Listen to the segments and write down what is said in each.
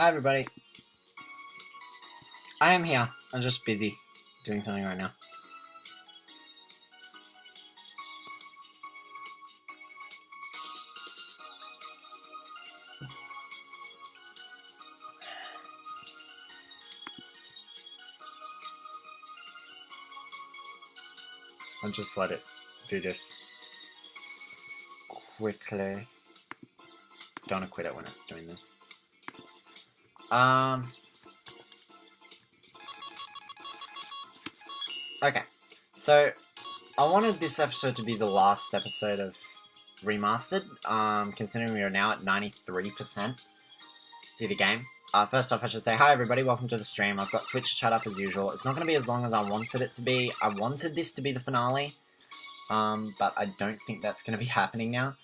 Hi everybody. I am here. I'm just busy doing something right now. I'll just let it do this quickly. Don't quit it when it's doing this. Okay, so I wanted this episode to be the last episode of Remastered, considering we are now at 93% through the game. First off, I should say, hi everybody, welcome to the stream. I've got Twitch chat up as usual. It's not going to be as long as I wanted it to be. I wanted this to be the finale, but I don't think that's going to be happening now.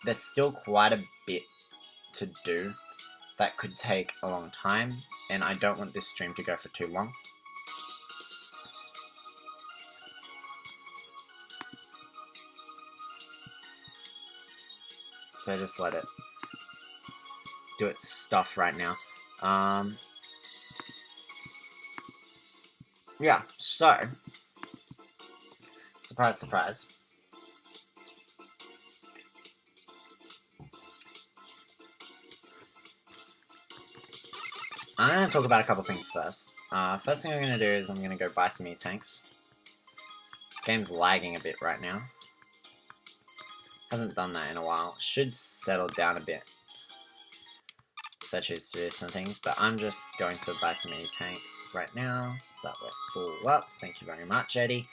There's still quite a bit to do that could take a long time, and I don't want this stream to go for too long. So just let it do its stuff right now. Yeah, so surprise, surprise. I'm going to talk about a couple things first. First thing I'm going to do is I'm going to go buy some E-tanks. Game's lagging a bit right now. Hasn't done that in a while. Should settle down a bit. So I choose to do some things, but I'm just going to buy some E-tanks right now. So we're full up. Thank you very much, Eddie.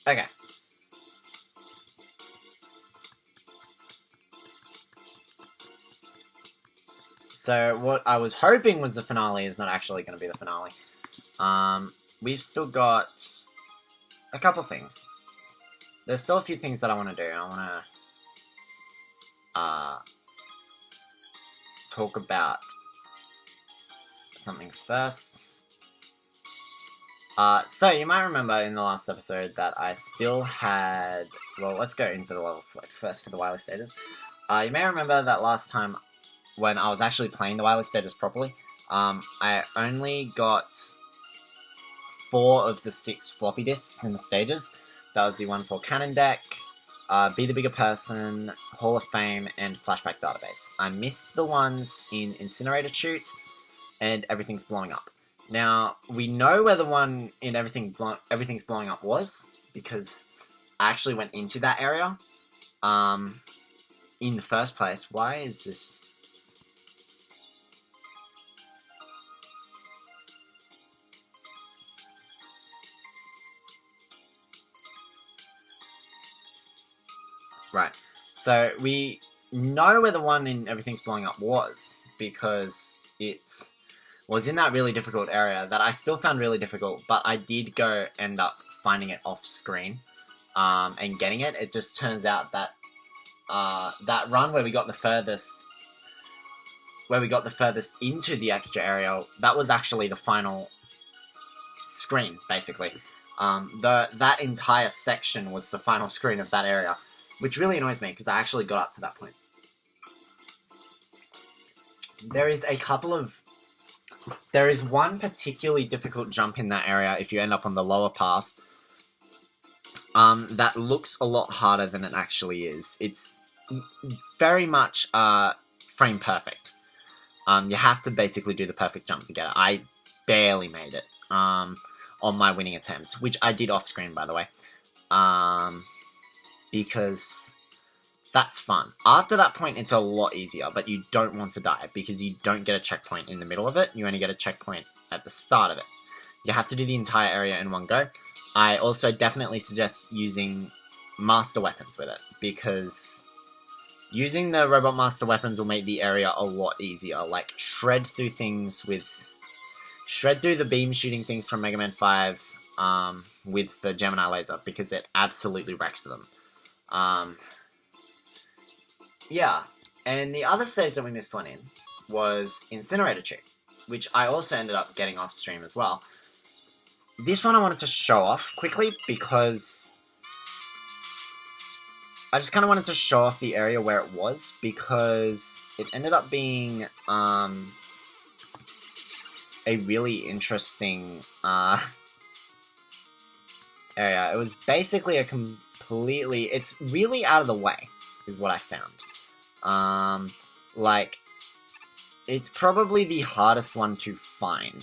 Okay. So what I was hoping was the finale is not actually going to be the finale. We've still got a couple things. There's still a few things that I want to do. I want to talk about something first. So you might remember in the last episode that I still had... Well, let's go into the level select first for the wireless status. You may remember that last time when I was actually playing the wireless status properly, I only got 4 of the 6 floppy disks in the stages. That was the one for Canon Deck, Be the Bigger Person, Hall of Fame, and Flashback Database. I missed the ones in Incinerator Chute, and Everything's Blowing Up. Now, we know where the one in Everything's Blowing Up was, because I actually went into that area in the first place. Why is this... Right, so we know where the one in Everything's Blowing Up was, because it was in that really difficult area that I still found really difficult, but I did go end up finding it off screen and getting it. It just turns out that that run where we got the furthest into the extra area, that was actually the final screen, basically. That entire section was the final screen of that area, which really annoys me, because I actually got up to that point. There is one particularly difficult jump in that area if you end up on the lower path, that looks a lot harder than it actually is. It's very much frame perfect. You have to basically do the perfect jump to get it. I barely made it on my winning attempt, which I did off screen, by the way. Because that's fun. After that point, it's a lot easier, but you don't want to die, because you don't get a checkpoint in the middle of it. You only get a checkpoint at the start of it. You have to do the entire area in one go. I also definitely suggest using master weapons with it, because using the robot master weapons will make the area a lot easier. Like, shred through the beam shooting things from Mega Man 5 with the Gemini laser, because it absolutely wrecks them. Yeah, and the other stage that we missed one in was Incinerator Chute, which I also ended up getting off stream as well. This one I wanted to show off quickly, because I just kind of wanted to show off the area where it was, because it ended up being a really interesting area. It was basically a completely... It's really out of the way, is what I found. Like, it's probably the hardest one to find.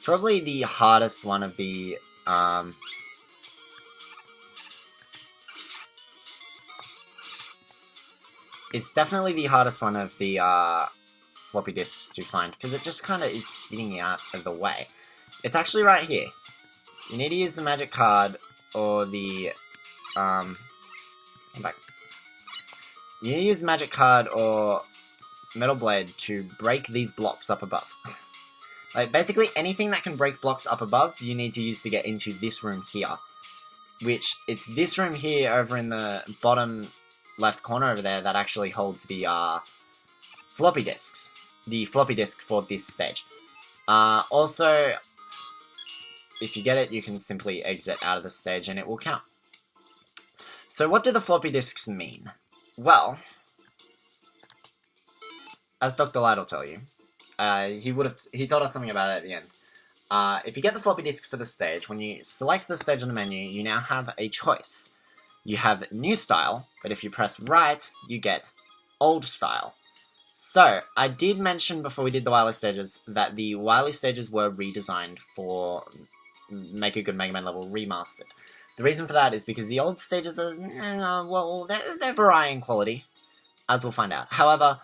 Probably the hardest one of the, it's definitely the hardest one of the, floppy disks to find, because it just kind of is sitting out of the way. It's actually right here. You need to use the magic card, or the, come back. You need to use the magic card, or metal blade, to break these blocks up above. Like, basically anything that can break blocks up above, you need to use to get into this room here. Which, it's this room here over in the bottom left corner over there that actually holds the, floppy disks. The floppy disk for this stage. Also, if you get it, you can simply exit out of the stage and it will count. So what do the floppy disks mean? Well, as Dr. Light will tell you, he told us something about it at the end. If you get the floppy disks for the stage, when you select the stage on the menu, you now have a choice. You have new style, but if you press right, you get old style. So, I did mention before we did the Wily stages that the Wily stages were redesigned for Make a Good Mega Man level remastered. The reason for that is because the old stages are, well, they're varying quality, as we'll find out. However,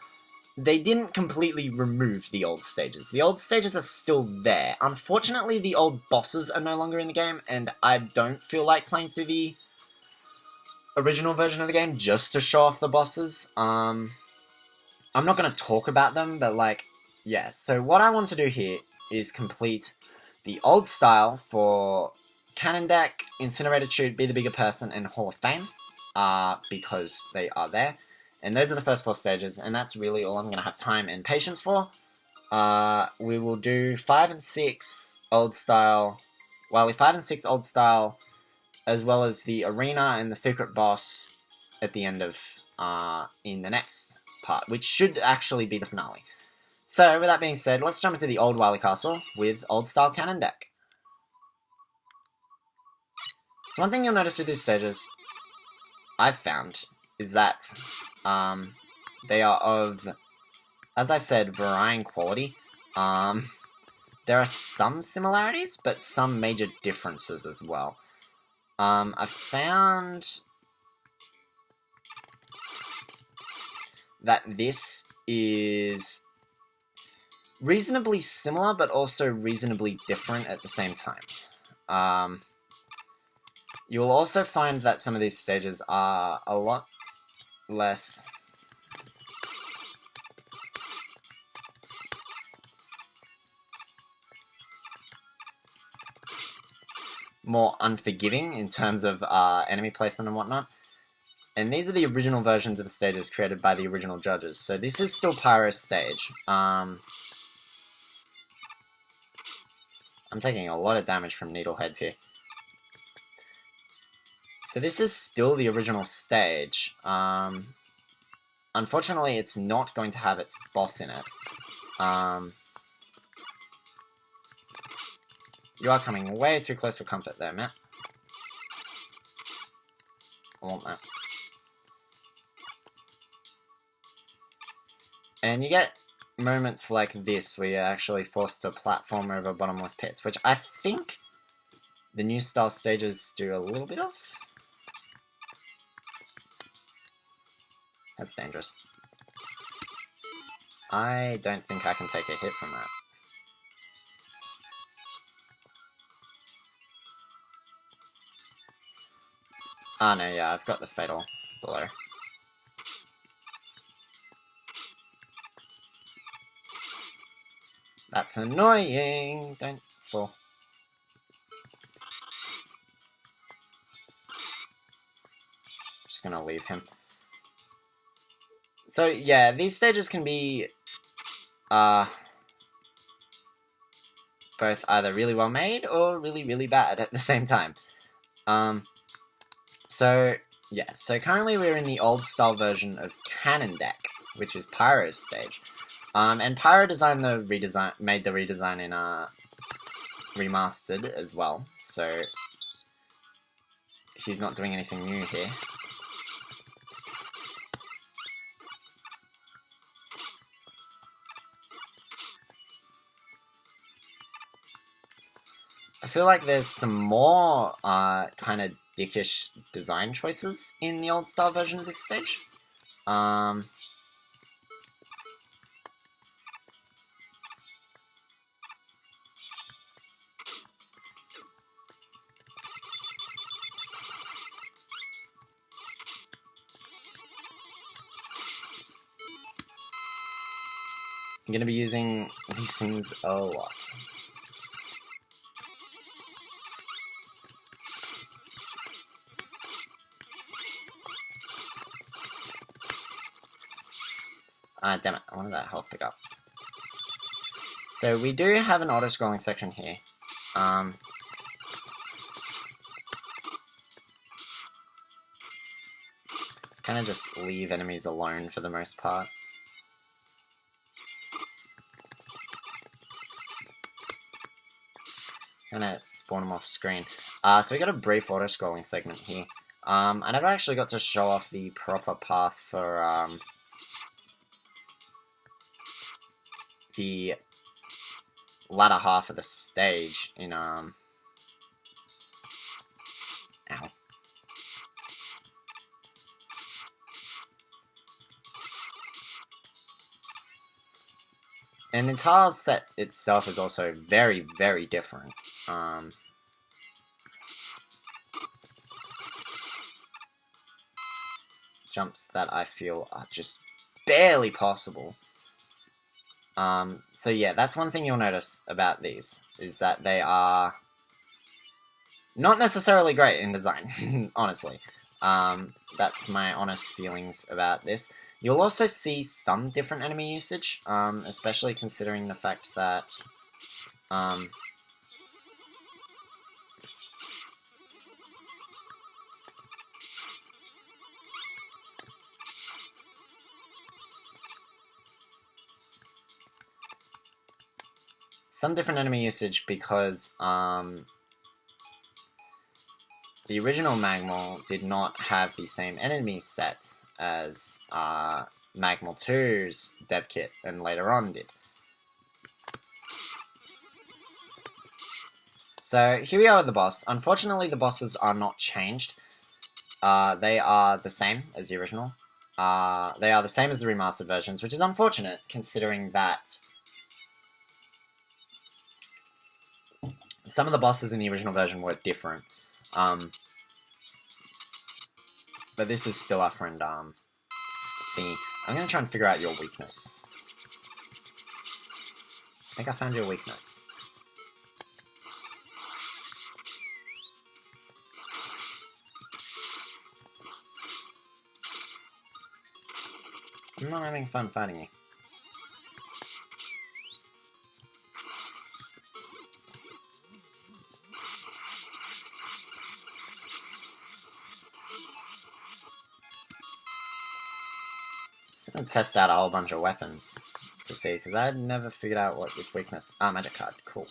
they didn't completely remove the old stages. The old stages are still there. Unfortunately, the old bosses are no longer in the game, and I don't feel like playing through the original version of the game just to show off the bosses. I'm not going to talk about them, but, like, yeah. So what I want to do here is complete the old style for Cannon Deck, Incinerated Chute, Be the Bigger Person, and Hall of Fame, because they are there. And those are the first 4 stages, and that's really all I'm going to have time and patience for. We will do 5 and 6 old style, Wily 5 and 6 old style, as well as the arena and the secret boss at the end of, in the next part, which should actually be the finale. So, with that being said, let's jump into the old Wily Castle with old style Cannon Deck. So one thing you'll notice with these stages, I've found, is that they are of, as I said, varying quality. There are some similarities, but some major differences as well. I found that this is reasonably similar, but also reasonably different at the same time. You will also find that some of these stages are a lot less more unforgiving in terms of enemy placement and whatnot. And these are the original versions of the stages created by the original judges. So this is still Pyro's stage. I'm taking a lot of damage from needleheads here. So this is still the original stage. Unfortunately, it's not going to have its boss in it. You are coming way too close for comfort there, Matt. I want that. And you get moments like this where you're actually forced to platform over bottomless pits, which I think the new style stages do a little bit of. That's dangerous. I don't think I can take a hit from that. Ah, no, yeah, I've got the fatal blow. That's annoying! Don't fall. Just gonna leave him. So, yeah, these stages can be, both either really well made or really, really bad at the same time. So currently we're in the old style version of Cannon Deck, which is Pyro's stage. And Pyro made the redesign in Remastered as well, so she's not doing anything new here. I feel like there's some more kind of dickish design choices in the old style version of this stage. I'm going to be using these things a lot. Damn it, I wanted that health pickup. So we do have an auto-scrolling section here. Let's kind of just leave enemies alone for the most part. Gonna spawn them off screen. So we got a brief auto-scrolling segment here. I never actually got to show off the proper path for the latter half of the stage in ow. And the tile set itself is also very, very different. Jumps that I feel are just barely possible. So yeah, that's one thing you'll notice about these, is that they are not necessarily great in design, honestly. That's my honest feelings about this. You'll also see some different enemy usage, especially considering the fact that some different enemy usage because the original Magmal did not have the same enemy set as Magmal 2's dev kit, and later on did. So here we are with the boss. Unfortunately, the bosses are not changed. They are the same as the original. They are the same as the remastered versions, which is unfortunate considering that some of the bosses in the original version were different. But this is still our friend, thingy. I'm gonna try and figure out your weakness. I think I found your weakness. I'm not having fun fighting you. Just gonna test out a whole bunch of weapons to see, because I'd never figured out what this weakness... magic card. Cool.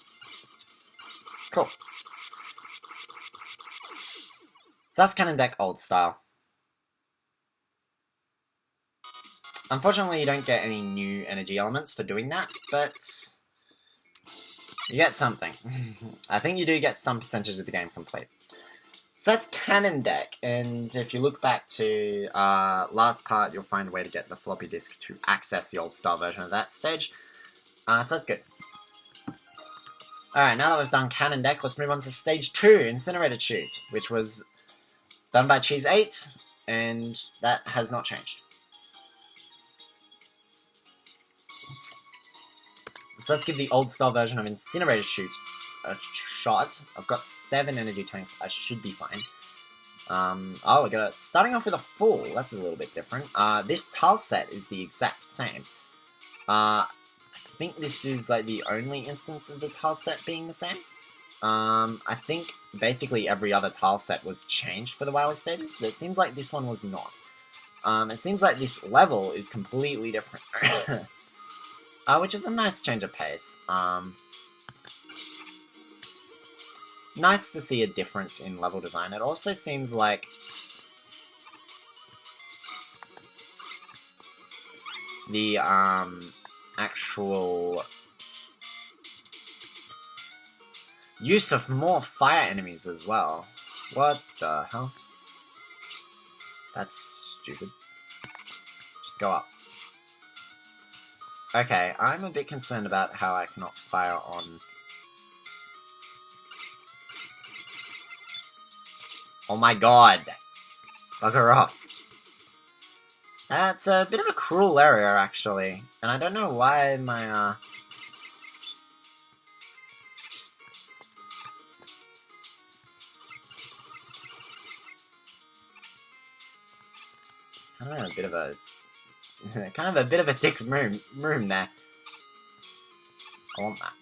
Cool. So that's Cannon Deck old style. Unfortunately, you don't get any new energy elements for doing that, but you get something. I think you do get some percentage of the game complete. So that's Cannon Deck, and if you look back to last part, you'll find a way to get the floppy disk to access the old style version of that stage. So that's good. Alright, now that we've done Cannon Deck, let's move on to Stage 2, Incinerated Shoot, which was done by Cheese 8, and that has not changed. So let's give the old style version of Incinerated Shoot a shot. I've got 7 energy tanks. I should be fine. Oh, we got it. Starting off with a full. That's a little bit different. This tile set is the exact same. I think this is like the only instance of the tile set being the same. I think basically every other tile set was changed for the Wily stages, but it seems like this one was not. It seems like this level is completely different. Which is a nice change of pace. Nice to see a difference in level design. It also seems like the actual use of more fire enemies as well. What the hell? That's stupid. Just go up. Okay, I'm a bit concerned about how I cannot fire on... Oh my god! Bugger off. That's a bit of a cruel area, actually. And I don't know why my, I don't know, a bit of a... kind of a bit of a dick room there. I want that.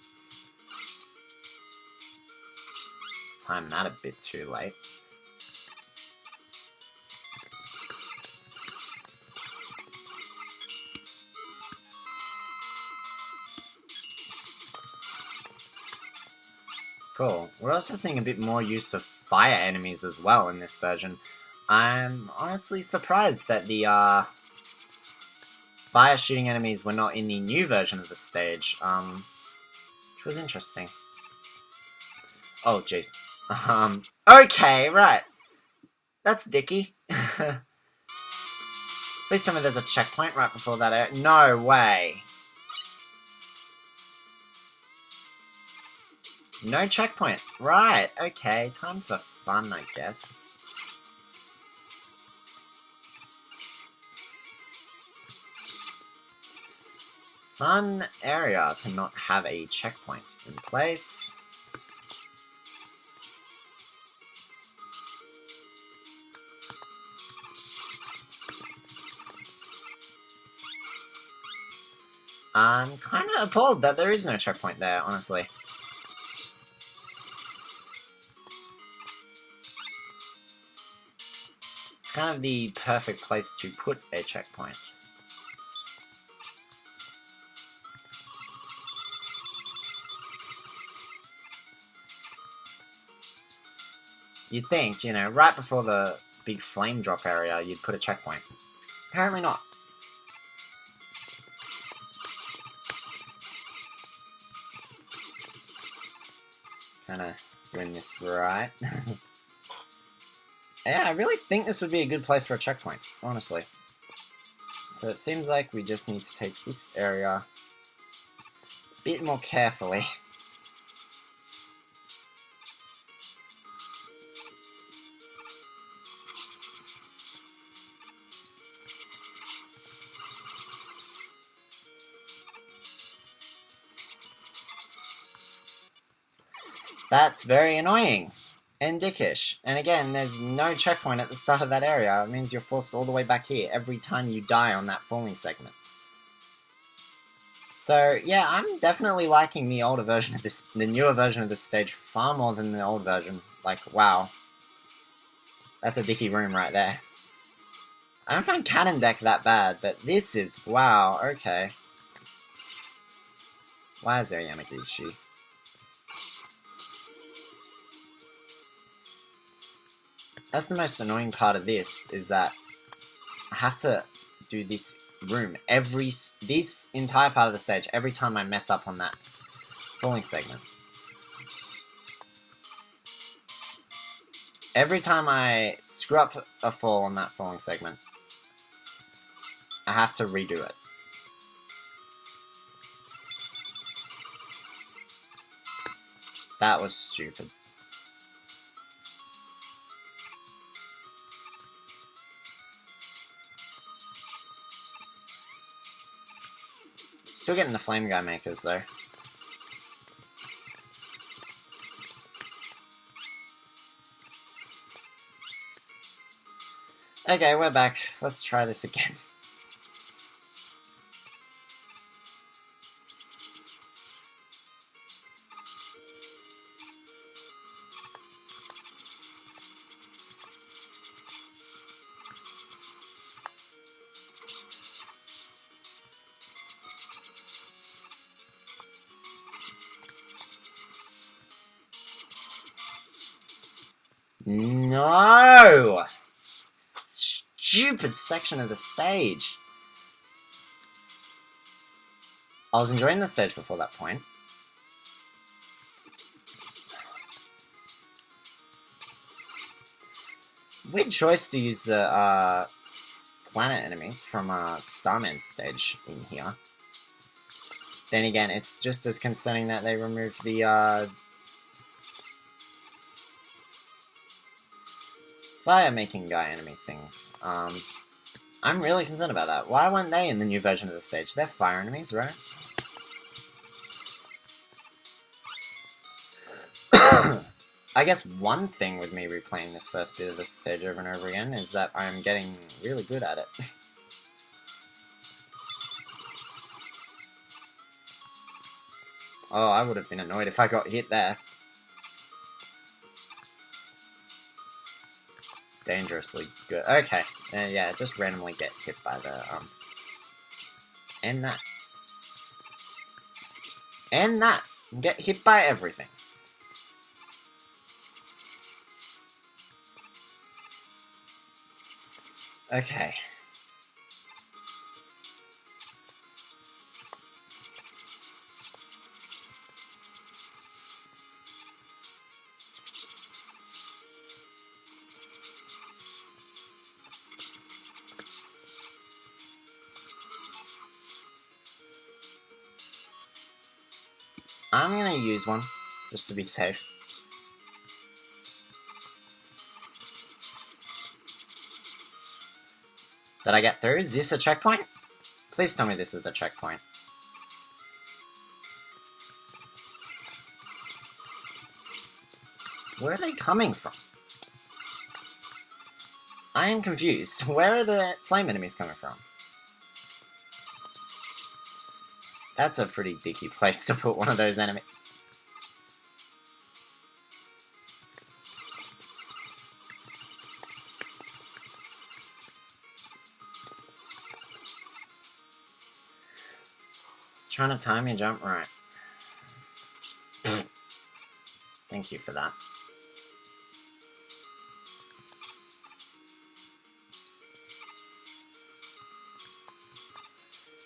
Time that a bit too late. Cool. We're also seeing a bit more use of fire enemies as well in this version. I'm honestly surprised that the fire shooting enemies were not in the new version of the stage, which was interesting. Oh, jeez. Okay, right. That's dicky. Please tell me there's a checkpoint right before that. No way. No checkpoint. Right, okay. Time for fun, I guess. Fun area to not have a checkpoint in place. I'm kind of appalled that there is no checkpoint there, honestly. It's kind of the perfect place to put a checkpoint. You'd think, you know, right before the big flame drop area, you'd put a checkpoint. Apparently not. Kinda doing this right. Yeah, I really think this would be a good place for a checkpoint, honestly. So it seems like we just need to take this area a bit more carefully. That's very annoying and dickish. And again, there's no checkpoint at the start of that area. It means you're forced all the way back here every time you die on that falling segment. So yeah, I'm definitely liking the older version of this, the newer version of this stage far more than the old version. Like, wow. That's a dicky room right there. I don't find Cannon Deck that bad, but this is, wow, okay. Why is there Yamaguchi? That's the most annoying part of this, is that I have to do this room this entire part of the stage every time I mess up on that falling segment. Every time I screw up a fall on that falling segment, I have to redo it. That was stupid. Still getting the Flame Guy makers, though. Okay, we're back. Let's try this again. No! Stupid section of the stage. I was enjoying the stage before that point. Weird choice to use the planet enemies from Starman's stage in here. Then again, it's just as concerning that they removed the fire-making guy enemy things. I'm really concerned about that. Why weren't they in the new version of the stage? They're fire enemies, right? I guess one thing with me replaying this first bit of the stage over and over again is that I'm getting really good at it. Oh, I would have been annoyed if I got hit there. Dangerously good. Okay. Yeah, just randomly get hit by the, And that. And that. Get hit by everything. Okay. I'm gonna use one, just to be safe. Did I get through? Is this a checkpoint? Please tell me this is a checkpoint. Where are they coming from? I am confused. Where are the flame enemies coming from? That's a pretty dicky place to put one of those enemies. Just trying to time your jump right. Thank you for that.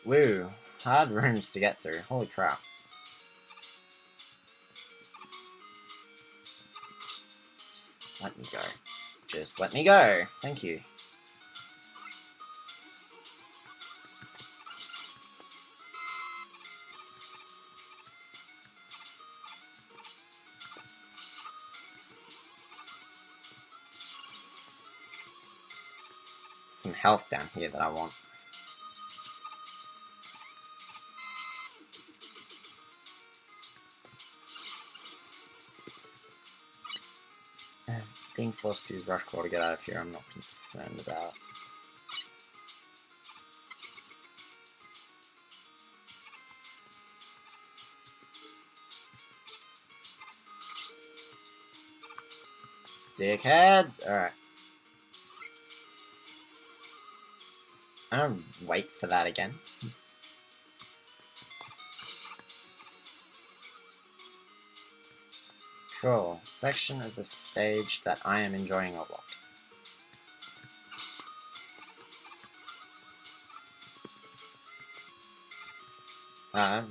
Woo. Hard rooms to get through. Holy crap. Just let me go. Just let me go. Thank you. Some health down here that I want. Being forced to use rush claw to get out of here, I'm not concerned about. Dickhead! Alright. I don't wait for that again. Cool. Section of the stage that I am enjoying a lot.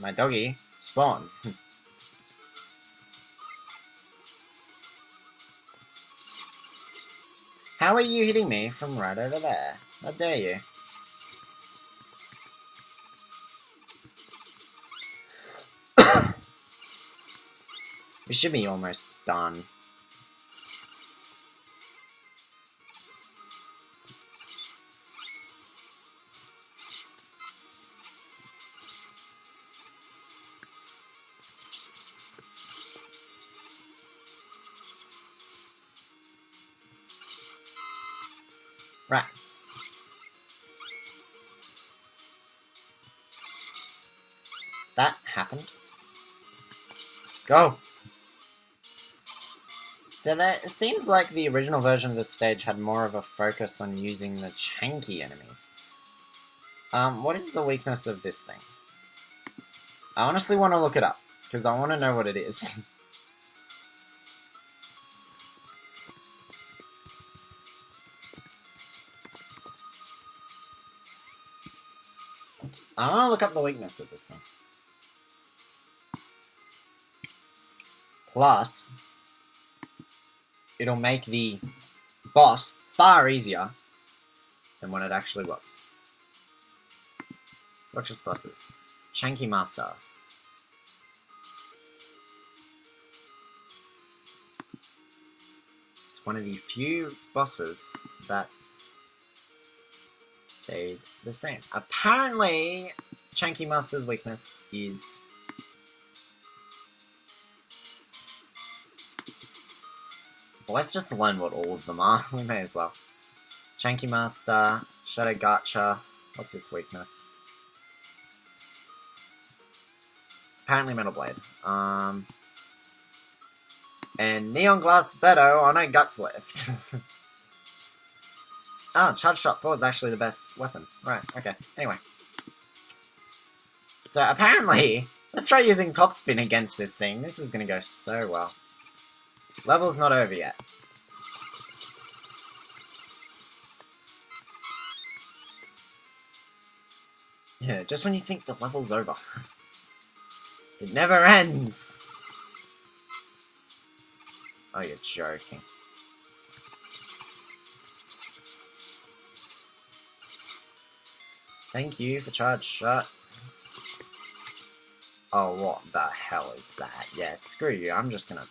My doggy spawned. How are you hitting me from right over there? How dare you? We should be almost done. Right. That happened. Go! So that, it seems like the original version of this stage had more of a focus on using the chanky enemies. What is the weakness of this thing? I honestly want to look it up, because I want to know what it is. I want to look up the weakness of this thing. Plus, it'll make the boss far easier than what it actually was. Fortress bosses. Shanky Master. It's one of the few bosses that stayed the same. Apparently, Shanky Master's weakness is... Well, let's just learn what all of them are. We may as well. Shanky Master, Shadow Gacha. What's its weakness? Apparently Metal Blade. And Neon Glass Beto on a Guts Lift. Ah, Charge Shot 4 is actually the best weapon. Right, okay. Anyway. So apparently, let's try using Top Spin against this thing. This is gonna go so well. Level's not over yet. Yeah, just when you think the level's over. It never ends! Oh, you're joking. Thank you for Charge Shot. Oh, what the hell is that? Yeah, screw you. I'm just gonna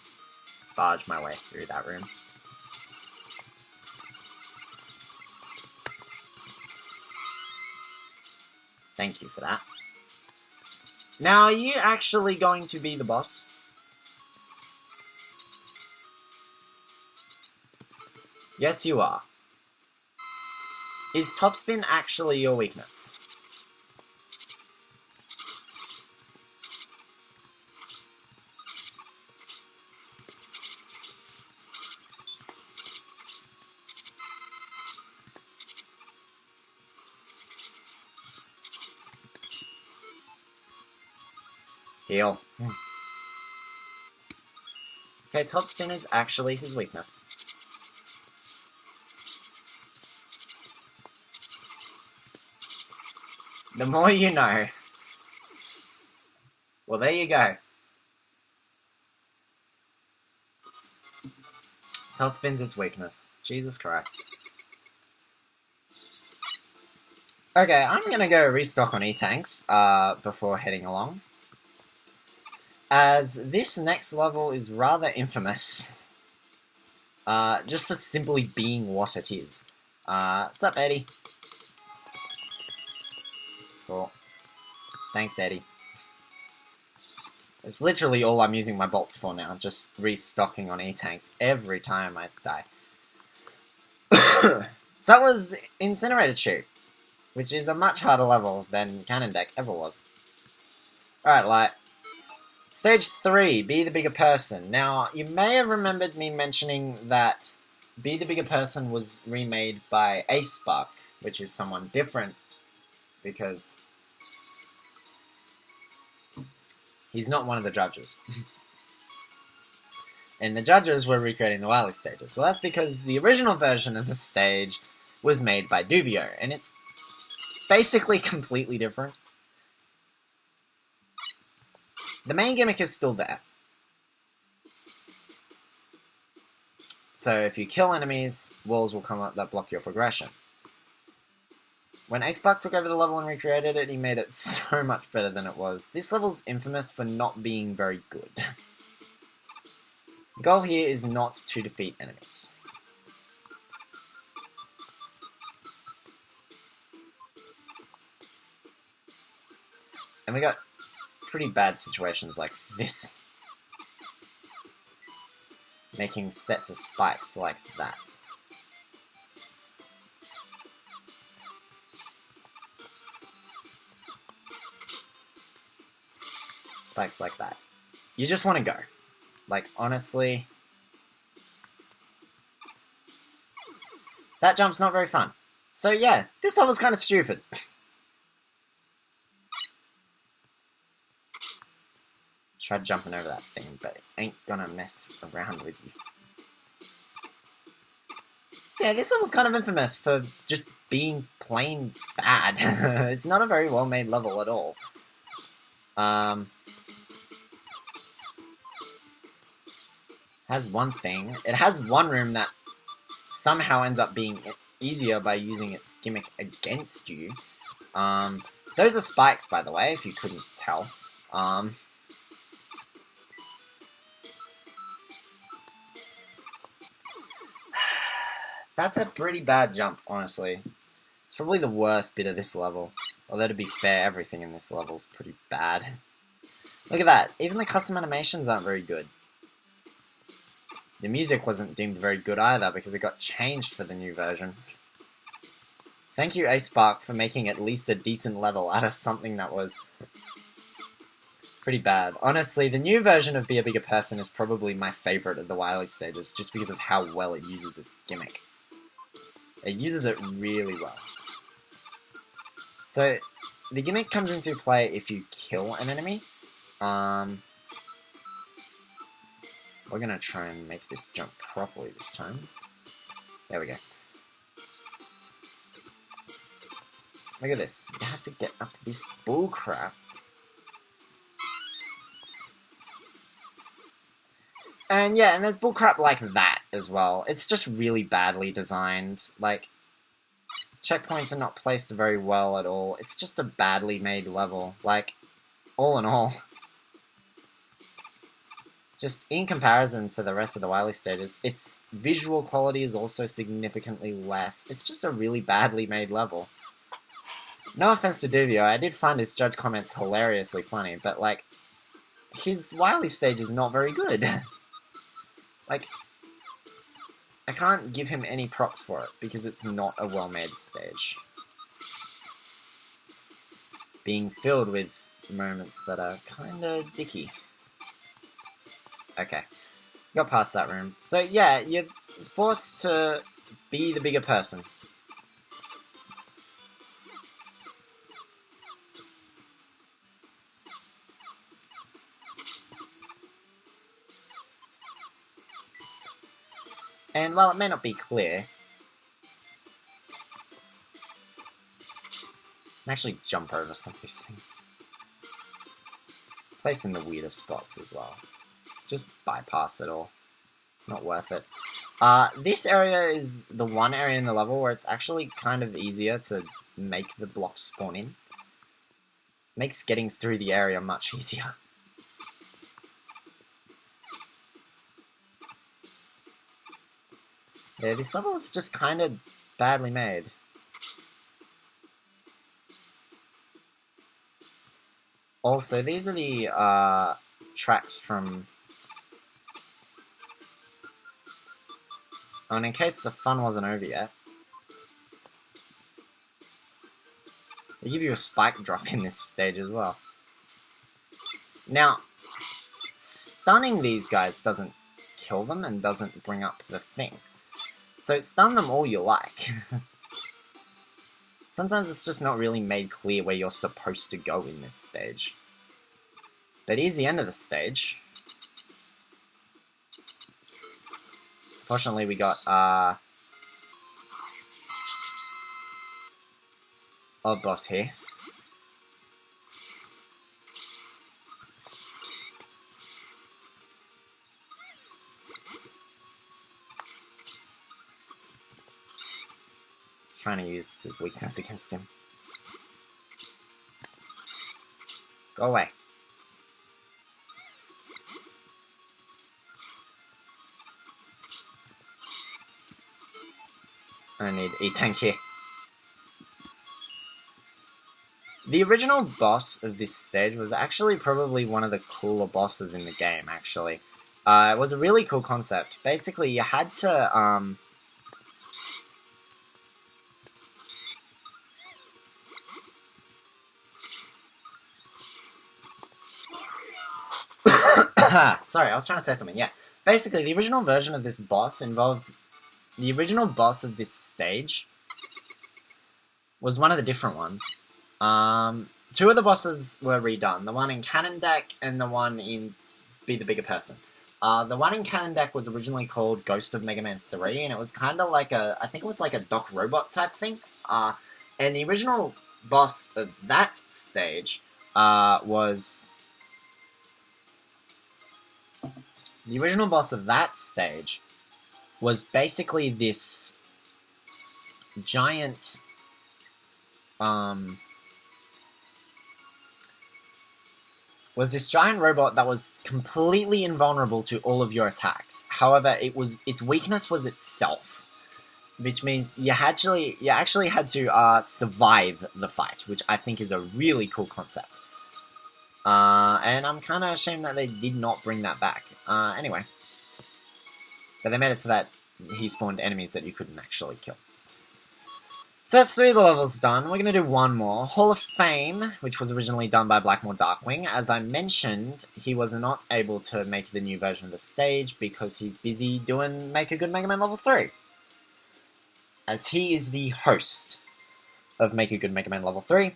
barge my way through that room. Thank you for that. Now, are you actually going to be the boss? Yes, you are. Is Top Spin actually your weakness? Heal. Okay, Top Spin is actually his weakness. The more you know. Well, there you go. Top Spin's its weakness. Jesus Christ. Okay, I'm gonna go restock on E-Tanks before heading along. As this next level is rather infamous. Just for simply being what it is. Sup, Eddie? Cool. Thanks, Eddie. It's literally all I'm using my bolts for now, just restocking on E-Tanks every time I die. So that was Incinerated Chute, which is a much harder level than Cannon Deck ever was. Alright, Light. Stage 3, Be the Bigger Person. Now, you may have remembered me mentioning that Be the Bigger Person was remade by Spark, which is someone different, because he's not one of the judges. And the judges were recreating the Wily stages. Well, that's because the original version of the stage was made by Duvio, and it's basically completely different. The main gimmick is still there. So if you kill enemies, walls will come up that block your progression. When Acebuck took over the level and recreated it, he made it so much better than it was. This level's infamous for not being very good. The goal here is not to defeat enemies. And we got pretty bad situations like this. Making sets of spikes like that. Spikes like that. You just want to go. Like, honestly. That jump's not very fun. So yeah, this level's kind of stupid. Try jumping over that thing, but it ain't gonna mess around with you. yeah, this level's kind of infamous for just being plain bad. It's not a very well-made level at all. Has one thing. It has one room that somehow ends up being easier by using its gimmick against you. Those are spikes, by the way, if you couldn't tell. That's a pretty bad jump, honestly. It's probably the worst bit of this level. Although, to be fair, everything in this level is pretty bad. Look at that. Even the custom animations aren't very good. The music wasn't deemed very good either because it got changed for the new version. Thank you, A-Spark, for making at least a decent level out of something that was pretty bad. Honestly, the new version of Be a Bigger Person is probably my favorite of the Wily stages, just because of how well it uses its gimmick. It uses it really well. So, the gimmick comes into play if you kill an enemy. We're gonna try and make this jump properly this time. There we go. Look at this. You have to get up this bullcrap. And yeah, and there's bullcrap like that as well. It's just really badly designed. Like, checkpoints are not placed very well at all. It's just a badly made level. Like, all in all. Just in comparison to the rest of the Wily stages, its visual quality is also significantly less. It's just a really badly made level. No offense to Duvio, I did find his judge comments hilariously funny, but like, his Wily stage is not very good. Like, I can't give him any props for it, because it's not a well-made stage. Being filled with moments that are kinda dicky. Okay, got past that room. So yeah, you're forced to be the bigger person. And while it may not be clear, I can actually jump over some of these things. Placed in the weirdest spots as well. Just bypass it all. It's not worth it. This area is the one area in the level where it's actually kind of easier to make the blocks spawn in. Makes getting through the area much easier. Yeah, this level is just kind of badly made. Also, these are the tracks from... Oh, and in case the fun wasn't over yet, they give you a spike drop in this stage as well. Now, stunning these guys doesn't kill them and doesn't bring up the thing. So stun them all you like. Sometimes it's just not really made clear where you're supposed to go in this stage. But here's the end of the stage. Fortunately, we got, a boss here. Trying to use his weakness against him. Go away. I need E-Tank here. The original boss of this stage was actually probably one of the cooler bosses in the game, actually. It was a really cool concept. Basically, you had to, sorry, I was trying to say something, yeah. Basically, the original version of this boss involved... The original boss of this stage was one of the different ones. Two of the bosses were redone. The one in Cannon Deck and the one in Be the Bigger Person. The one in Canon Deck was originally called Ghost of Mega Man 3, and it was kind of like I think it was like a Doc Robot type thing. And the original boss of that stage was... The original boss of that stage was basically this giant... was this giant robot that was completely invulnerable to all of your attacks. However, its weakness was itself, which means you actually had to survive the fight, which I think is a really cool concept. And I'm kind of ashamed that they did not bring that back. Anyway, but they made it so that he spawned enemies that you couldn't actually kill. So that's 3 of the levels done. We're going to do one more. Hall of Fame, which was originally done by Blackmore Darkwing. As I mentioned, he was not able to make the new version of the stage because he's busy doing Make a Good Mega Man Level 3. As he is the host of Make a Good Mega Man Level 3.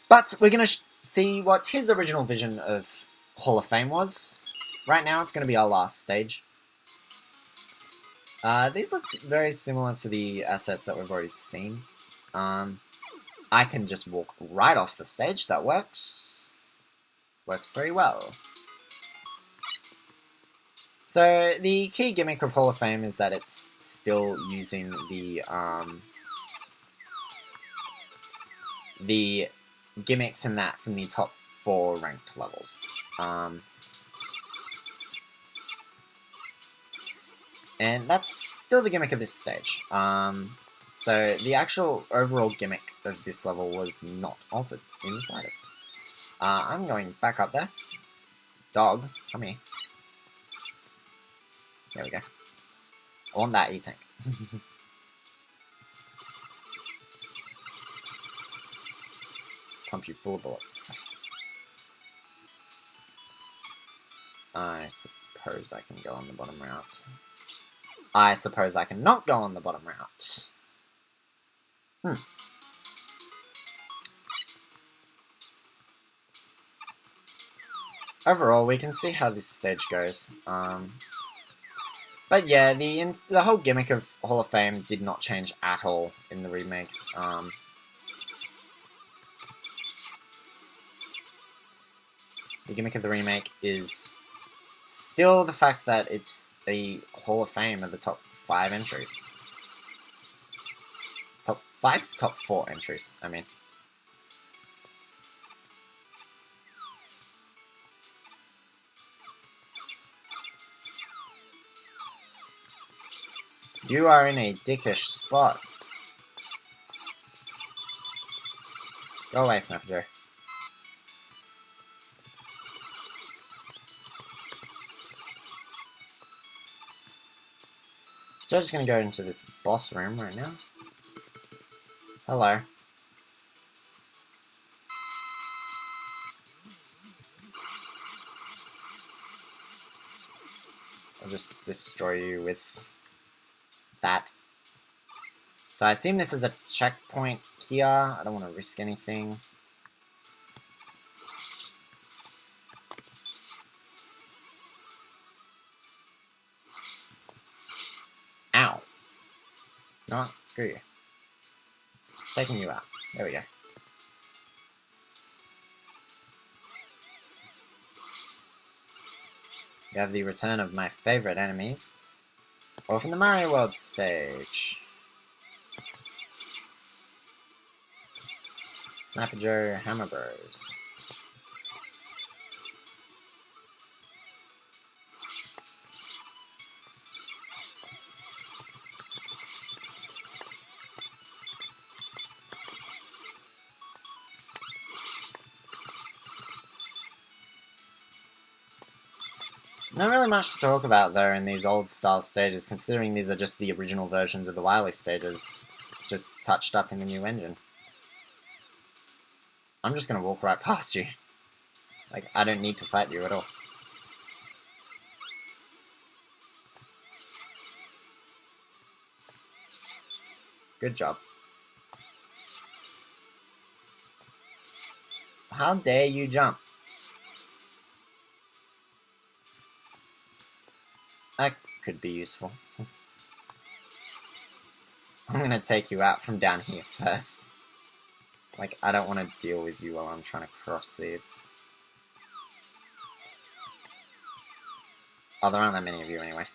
But we're going to see what his original vision of Hall of Fame was. Right now, it's going to be our last stage. These look very similar to the assets that we've already seen. I can just walk right off the stage. That works. Works very well. So, the key gimmick of Hall of Fame is that it's still using the gimmicks in that from the top 4 ranked levels. And that's still the gimmick of this stage. So the actual overall gimmick of this level was not altered in the slightest. I'm going back up there. Dog, come here. There we go. I want that E-Tank. Pump you full of bullets. I suppose I can go on the bottom route. I suppose I can not go on the bottom route. Overall, we can see how this stage goes. But yeah, the whole gimmick of Hall of Fame did not change at all in the remake. The gimmick of the remake is still the fact that it's a Hall of Fame of the top 5 entries. Top 5? Top 4 entries, I mean. You are in a dickish spot. Go away, Sniper Joe. So I'm just gonna go into this boss room right now. Hello. I'll just destroy you with that. So I assume this is a checkpoint here. I don't want to risk anything. Ow. No, screw you. It's taking you out. There we go. You have the return of my favorite enemies. Or from the Mario World stage. Snapper Joe Hammer Bros. Not really much to talk about though in these old style stages, considering these are just the original versions of the Wily stages, just touched up in the new engine. I'm just gonna walk right past you. Like, I don't need to fight you at all. Good job. How dare you jump? That could be useful. I'm gonna take you out from down here first. Like, I don't want to deal with you while I'm trying to cross these. Oh, there aren't that many of you anyway.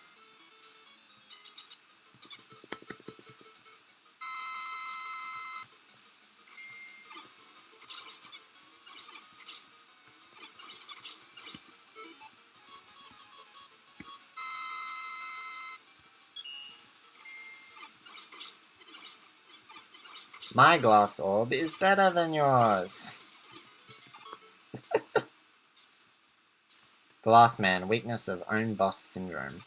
My glass orb is better than yours. The Last Man, weakness of own boss syndrome.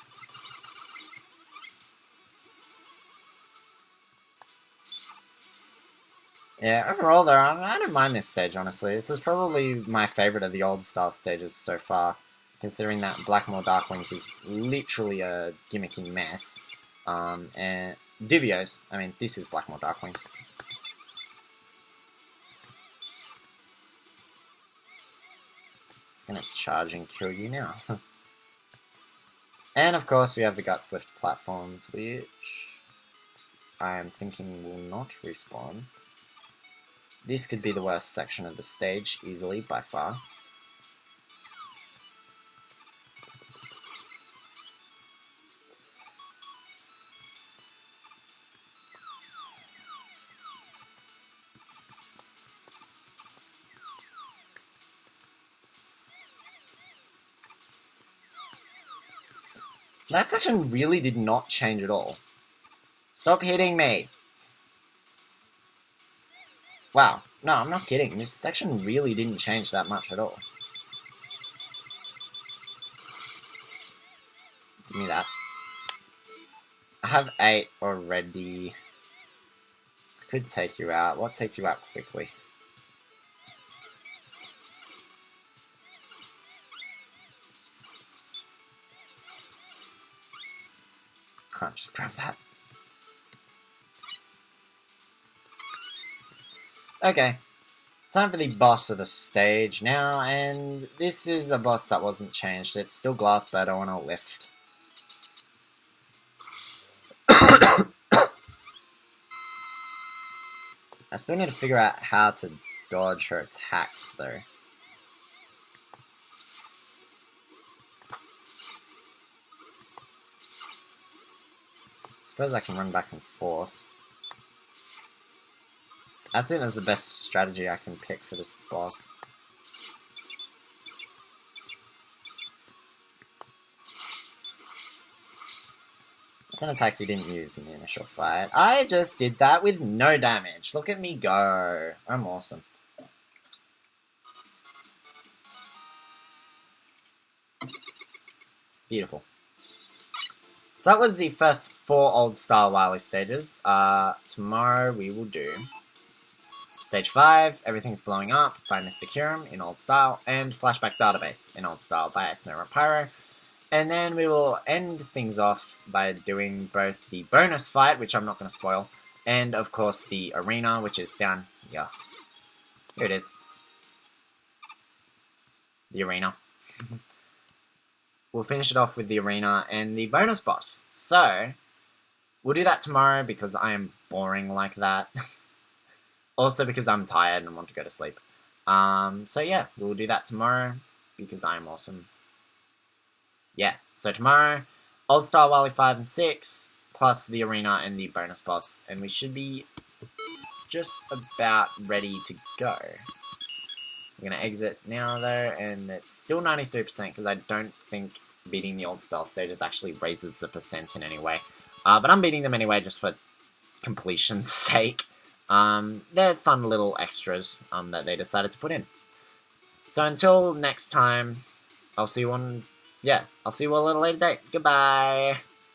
Yeah, overall though, I don't mind this stage, honestly. This is probably my favourite of the old style stages so far, considering that Blackmore Darkwings is literally a gimmicky mess. And Divios, I mean, this is Blackmore Darkwings. It's gonna charge and kill you now. And of course, we have the Guts Lift platforms, which I am thinking will not respawn. This could be the worst section of the stage, easily, by far. That section really did not change at all. Stop hitting me! Wow, no, I'm not kidding. This section really didn't change that much at all. Give me that. I have 8 already. I could take you out. What takes you out quickly? Can't just grab that. Okay, time for the boss of the stage now, and this is a boss that wasn't changed. It's still glass, but I don't want to lift. I still need to figure out how to dodge her attacks, though. I suppose I can run back and forth. I think that's the best strategy I can pick for this boss. That's an attack you didn't use in the initial fight. I just did that with no damage. Look at me go. I'm awesome. Beautiful. So that was the first 4 old style Wily stages. Tomorrow we will do Stage 5, Everything's Blowing Up by Mr. Kiram in old style, and Flashback Database in old style by Snowra Pyro. And then we will end things off by doing both the bonus fight, which I'm not going to spoil, and of course the arena, which is down here. Here it is. The arena. We'll finish it off with the arena and the bonus boss. So, we'll do that tomorrow because I am boring like that. Also because I'm tired and want to go to sleep. So yeah, we'll do that tomorrow because I'm awesome. Yeah, so tomorrow, Old Style Wily 5 and 6, plus the arena and the bonus boss, and we should be just about ready to go. We're going to exit now though, and it's still 93% because I don't think beating the Old Style stages actually raises the percent in any way. But I'm beating them anyway just for completion's sake. They're fun little extras that they decided to put in. So until next time, I'll see you on... Yeah, I'll see you all at a later date. Goodbye!